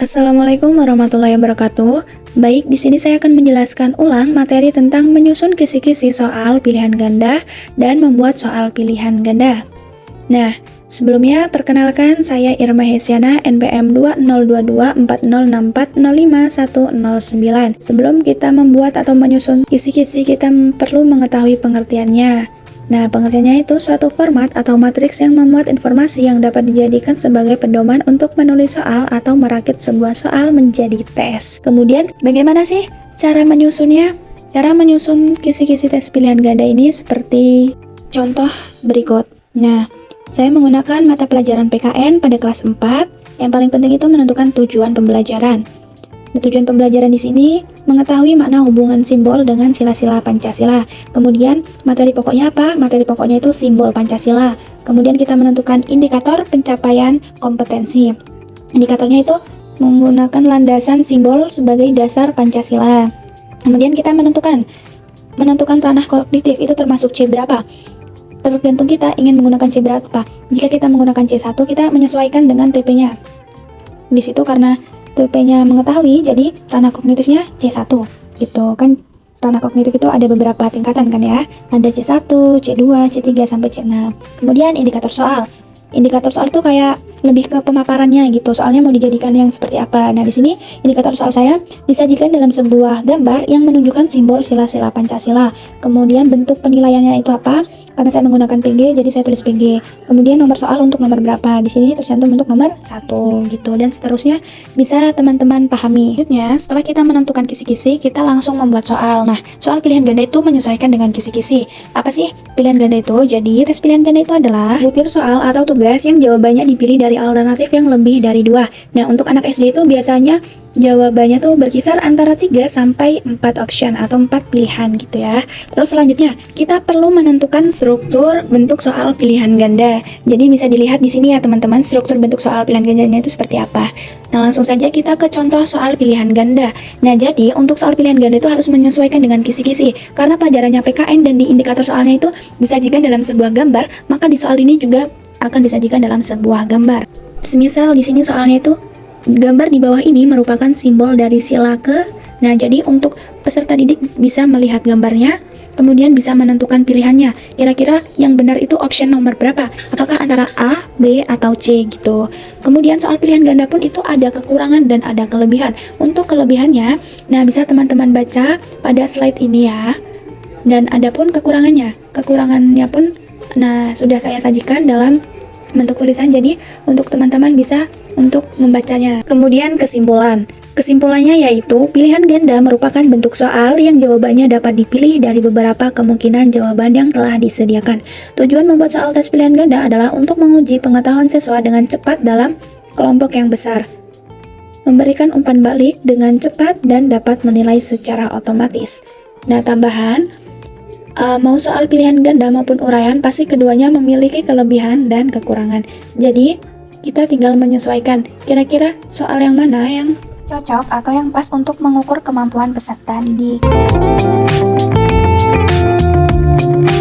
Assalamualaikum warahmatullahi wabarakatuh. Baik, di sini saya akan menjelaskan ulang materi tentang menyusun kisi-kisi soal pilihan ganda dan membuat soal pilihan ganda. Nah, sebelumnya perkenalkan saya Irma Hesiana, NPM 20224064051009. Sebelum kita membuat atau menyusun kisi-kisi, kita perlu mengetahui pengertiannya. Nah, pengertiannya itu suatu format atau matriks yang memuat informasi yang dapat dijadikan sebagai pedoman untuk menulis soal atau merakit sebuah soal menjadi tes. Kemudian, bagaimana sih cara menyusunnya? Cara menyusun kisi-kisi tes pilihan ganda ini seperti contoh berikut. Nah, saya menggunakan mata pelajaran PKN pada kelas 4. Yang paling penting itu menentukan tujuan pembelajaran. Tujuan pembelajaran di sini mengetahui makna hubungan simbol dengan sila-sila Pancasila. Kemudian materi pokoknya apa? Materi pokoknya itu simbol Pancasila. Kemudian kita menentukan indikator pencapaian kompetensi. Indikatornya itu menggunakan landasan simbol sebagai dasar Pancasila. Kemudian kita menentukan ranah kognitif itu termasuk C berapa. Tergantung kita ingin menggunakan C berapa. Jika kita menggunakan C1, kita menyesuaikan dengan TP-nya. Di situ karena TP-nya mengetahui, jadi ranah kognitifnya C1 gitu kan. Ranah kognitif itu ada beberapa tingkatan kan ya, ada C1, C2, C3 sampai C6. Kemudian indikator soal itu kayak lebih ke pemaparannya gitu, soalnya mau dijadikan yang seperti apa. Nah, di sini indikator soal saya disajikan dalam sebuah gambar yang menunjukkan simbol sila-sila Pancasila. Kemudian bentuk penilaiannya itu apa? Karena saya menggunakan PG, jadi saya tulis PG. Kemudian nomor soal untuk nomor berapa, di sini tercantum untuk nomor 1 gitu, dan seterusnya bisa teman-teman pahami. Selanjutnya, setelah kita menentukan kisi-kisi, kita langsung membuat soal. Nah, soal pilihan ganda itu menyesuaikan dengan kisi-kisi. Apa sih pilihan ganda itu? Jadi, tes pilihan ganda itu adalah butir soal atau tugas yang jawabannya dipilih dari alternatif yang lebih dari 2. Nah, untuk anak SD itu biasanya jawabannya tuh berkisar antara 3 sampai 4 option atau 4 pilihan gitu ya. Terus selanjutnya, kita perlu menentukan struktur bentuk soal pilihan ganda. Jadi bisa dilihat di sini ya teman-teman, struktur bentuk soal pilihan gandanya itu seperti apa. Nah, langsung saja kita ke contoh soal pilihan ganda. Nah, jadi untuk soal pilihan ganda itu harus menyesuaikan dengan kisi-kisi. Karena pelajarannya PKN dan di indikator soalnya itu disajikan dalam sebuah gambar, maka di soal ini juga akan disajikan dalam sebuah gambar. Semisal di sini soalnya itu gambar di bawah ini merupakan simbol dari sila ke. Nah, jadi untuk peserta didik bisa melihat gambarnya, kemudian bisa menentukan pilihannya. Kira-kira yang benar itu option nomor berapa? Apakah antara A, B, atau C gitu. Kemudian soal pilihan ganda pun itu ada kekurangan dan ada kelebihan. Untuk kelebihannya, nah bisa teman-teman baca pada slide ini ya. Dan ada pun kekurangannya. Kekurangannya pun nah sudah saya sajikan dalam bentuk tulisan, jadi untuk teman-teman bisa untuk membacanya. Kemudian kesimpulan. Kesimpulannya yaitu pilihan ganda merupakan bentuk soal yang jawabannya dapat dipilih dari beberapa kemungkinan jawaban yang telah disediakan. Tujuan membuat soal tes pilihan ganda adalah untuk menguji pengetahuan siswa dengan cepat dalam kelompok yang besar, memberikan umpan balik dengan cepat dan dapat menilai secara otomatis. Nah, tambahan, mau soal pilihan ganda maupun uraian, pasti keduanya memiliki kelebihan dan kekurangan. Jadi, kita tinggal menyesuaikan kira-kira soal yang mana yang cocok atau yang pas untuk mengukur kemampuan peserta didik.